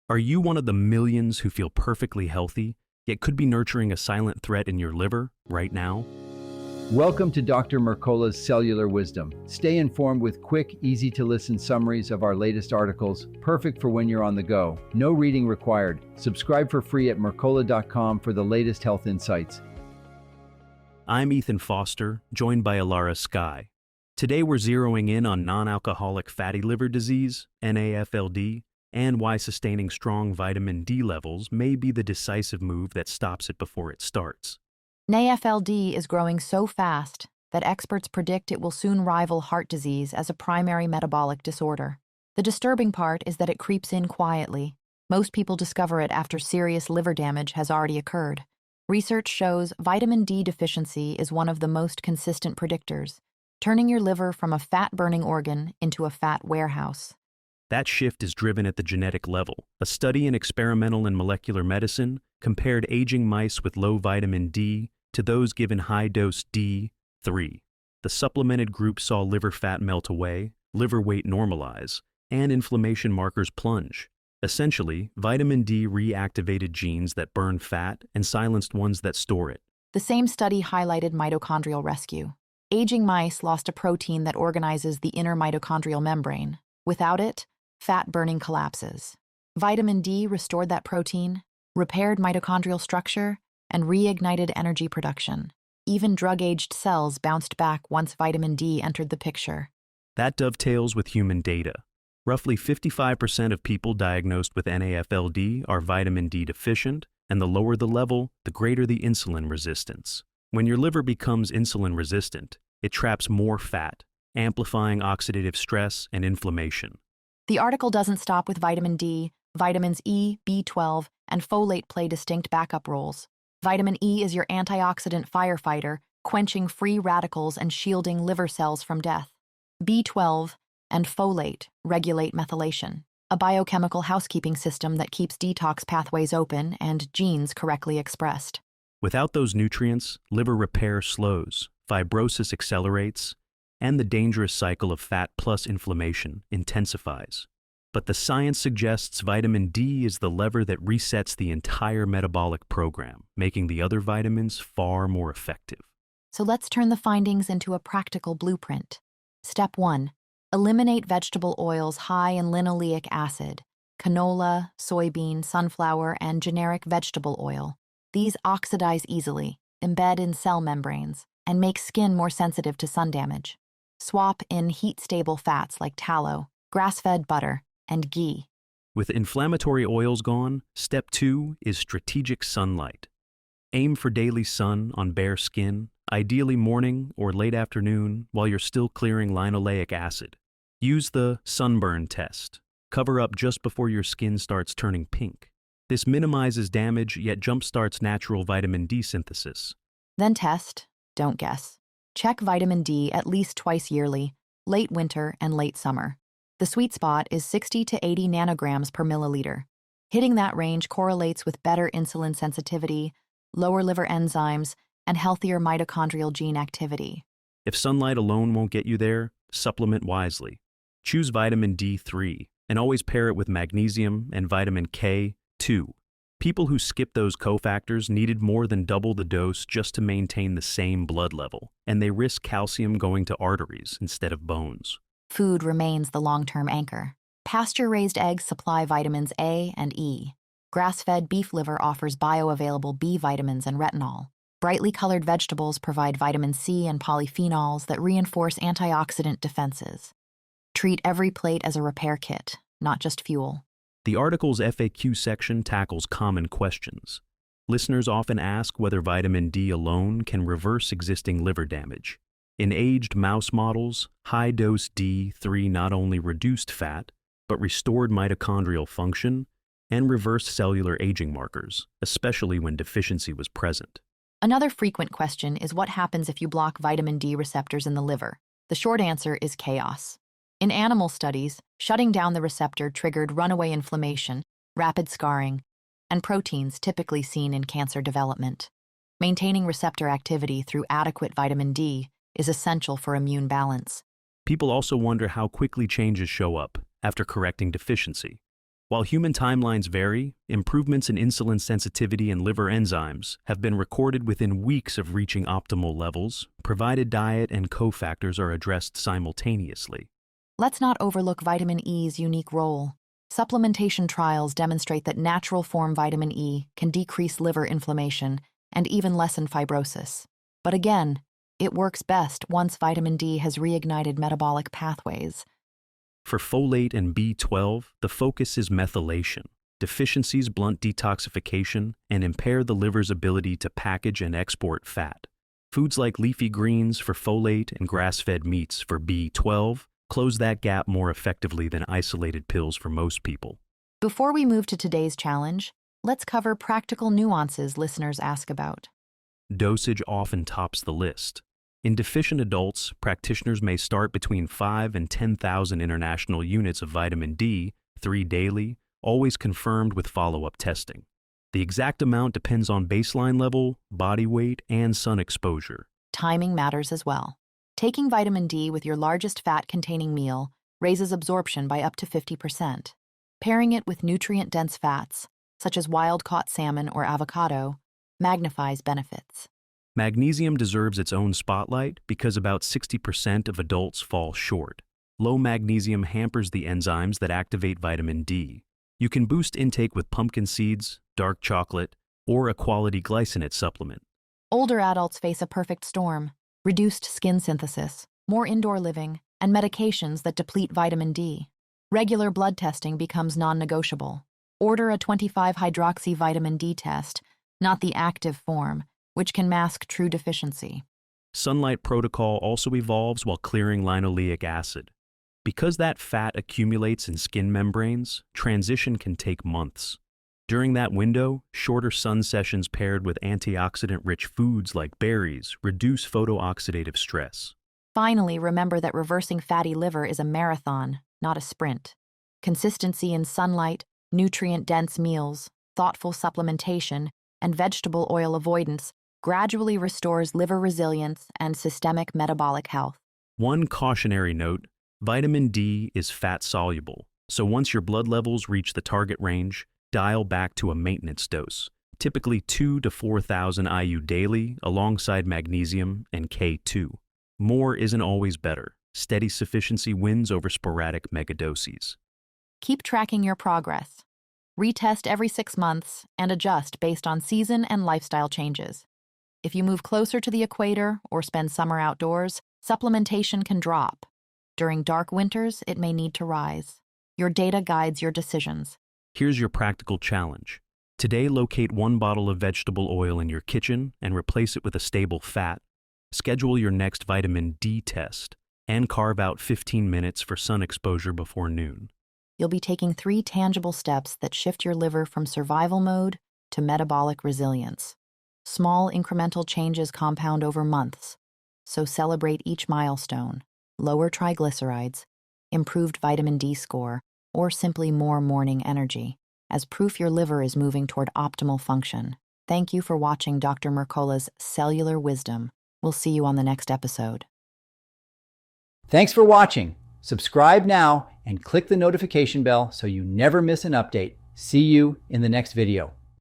Are you one of the millions who feel perfectly healthy, yet could be nurturing a silent threat in your liver right now? Welcome to Dr. Mercola's Cellular Wisdom. Stay informed with quick, easy-to-listen summaries of our latest articles, perfect for when you're on the go. No reading required. Subscribe for free at Mercola.com for the latest health insights. I'm Ethan Foster, joined by Alara Sky. Today we're zeroing in on non-alcoholic fatty liver disease, NAFLD, and why sustaining strong vitamin D levels may be the decisive move that stops it before it starts. NAFLD is growing so fast that experts predict it will soon rival heart disease as a primary metabolic disorder. The disturbing part is that it creeps in quietly. Most people discover it after serious liver damage has already occurred. Research shows vitamin D deficiency is one of the most consistent predictors, turning your liver from a fat-burning organ into a fat warehouse. That shift is driven at the genetic level. A study in experimental and molecular medicine compared aging mice with low vitamin D to those given high-dose D3. The supplemented group saw liver fat melt away, liver weight normalize, and inflammation markers plunge. Essentially, vitamin D reactivated genes that burn fat and silenced ones that store it. The same study highlighted mitochondrial rescue. Aging mice lost a protein that organizes the inner mitochondrial membrane. Without it, fat burning collapses. Vitamin D restored that protein, repaired mitochondrial structure, and reignited energy production. Even drug-aged cells bounced back once vitamin D entered the picture. That dovetails with human data. Roughly 55% of people diagnosed with NAFLD are vitamin D deficient, and the lower the level, the greater the insulin resistance. When your liver becomes insulin resistant, it traps more fat, amplifying oxidative stress and inflammation. The article doesn't stop with vitamin D. Vitamins E, B12, and folate play distinct backup roles. Vitamin E is your antioxidant firefighter, quenching free radicals and shielding liver cells from death. B12 and folate regulate methylation, a biochemical housekeeping system that keeps detox pathways open and genes correctly expressed. Without those nutrients, liver repair slows, fibrosis accelerates, and the dangerous cycle of fat plus inflammation intensifies. But the science suggests vitamin D is the lever that resets the entire metabolic program, making the other vitamins far more effective. So let's turn the findings into a practical blueprint. Step 1. Eliminate vegetable oils high in linoleic acid, canola, soybean, sunflower, and generic vegetable oil. These oxidize easily, embed in cell membranes, and make skin more sensitive to sun damage. Swap in heat-stable fats like tallow, grass-fed butter, and ghee. With inflammatory oils gone, step 2 is strategic sunlight. Aim for daily sun on bare skin, ideally morning or late afternoon while you're still clearing linoleic acid. Use the sunburn test. Cover up just before your skin starts turning pink. This minimizes damage yet jumpstarts natural vitamin D synthesis. Then test, don't guess. Check vitamin D at least twice yearly, late winter and late summer. The sweet spot is 60 to 80 nanograms per milliliter. Hitting that range correlates with better insulin sensitivity, lower liver enzymes, and healthier mitochondrial gene activity. If sunlight alone won't get you there, supplement wisely. Choose vitamin D3 and always pair it with magnesium and vitamin K2. People who skip those cofactors needed more than double the dose just to maintain the same blood level, and they risk calcium going to arteries instead of bones. Food remains the long-term anchor. Pasture-raised eggs supply vitamins A and E. Grass-fed beef liver offers bioavailable B vitamins and retinol. Brightly colored vegetables provide vitamin C and polyphenols that reinforce antioxidant defenses. Treat every plate as a repair kit, not just fuel. The article's FAQ section tackles common questions. Listeners often ask whether vitamin D alone can reverse existing liver damage. In aged mouse models, high-dose D3 not only reduced fat, but restored mitochondrial function and reversed cellular aging markers, especially when deficiency was present. Another frequent question is what happens if you block vitamin D receptors in the liver? The short answer is chaos. In animal studies, shutting down the receptor triggered runaway inflammation, rapid scarring, and proteins typically seen in cancer development. Maintaining receptor activity through adequate vitamin D is essential for immune balance. People also wonder how quickly changes show up after correcting deficiency. While human timelines vary, improvements in insulin sensitivity and liver enzymes have been recorded within weeks of reaching optimal levels, provided diet and cofactors are addressed simultaneously. Let's not overlook vitamin E's unique role. Supplementation trials demonstrate that natural form vitamin E can decrease liver inflammation and even lessen fibrosis. But again, it works best once vitamin D has reignited metabolic pathways. For folate and B12, the focus is methylation. Deficiencies blunt detoxification and impair the liver's ability to package and export fat. Foods like leafy greens for folate and grass-fed meats for B12 close that gap more effectively than isolated pills for most people. Before we move to today's challenge, let's cover practical nuances listeners ask about. Dosage often tops the list. In deficient adults, practitioners may start between 5 and 10,000 international units of vitamin D, 3 daily, always confirmed with follow-up testing. The exact amount depends on baseline level, body weight, and sun exposure. Timing matters as well. Taking vitamin D with your largest fat-containing meal raises absorption by up to 50%. Pairing it with nutrient-dense fats, such as wild-caught salmon or avocado, magnifies benefits. Magnesium deserves its own spotlight because about 60% of adults fall short. Low magnesium hampers the enzymes that activate vitamin D. You can boost intake with pumpkin seeds, dark chocolate, or a quality glycinate supplement. Older adults face a perfect storm: reduced skin synthesis, more indoor living, and medications that deplete vitamin D. Regular blood testing becomes non-negotiable. Order a 25-hydroxy vitamin D test, not the active form, which can mask true deficiency. Sunlight protocol also evolves while clearing linoleic acid. Because that fat accumulates in skin membranes, transition can take months. During that window, shorter sun sessions paired with antioxidant-rich foods like berries reduce photooxidative stress. Finally, remember that reversing fatty liver is a marathon, not a sprint. Consistency in sunlight, nutrient-dense meals, thoughtful supplementation, and vegetable oil avoidance gradually restores liver resilience and systemic metabolic health. One cautionary note: vitamin D is fat-soluble, so once your blood levels reach the target range, dial back to a maintenance dose, typically 2,000 to 4,000 IU daily alongside magnesium and K2. More isn't always better. Steady sufficiency wins over sporadic megadoses. Keep tracking your progress. Retest every 6 months and adjust based on season and lifestyle changes. If you move closer to the equator or spend summer outdoors, supplementation can drop. During dark winters, it may need to rise. Your data guides your decisions. Here's your practical challenge. Today, locate 1 bottle of vegetable oil in your kitchen and replace it with a stable fat. Schedule your next vitamin D test and carve out 15 minutes for sun exposure before noon. You'll be taking 3 tangible steps that shift your liver from survival mode to metabolic resilience. Small incremental changes compound over months, so celebrate each milestone. Lower triglycerides, improved vitamin D score, or simply more morning energy, as proof your liver is moving toward optimal function. Thank you for watching Dr. Mercola's Cellular Wisdom. We'll see you on the next episode. Thanks for watching. Subscribe now and click the notification bell so you never miss an update. See you in the next video.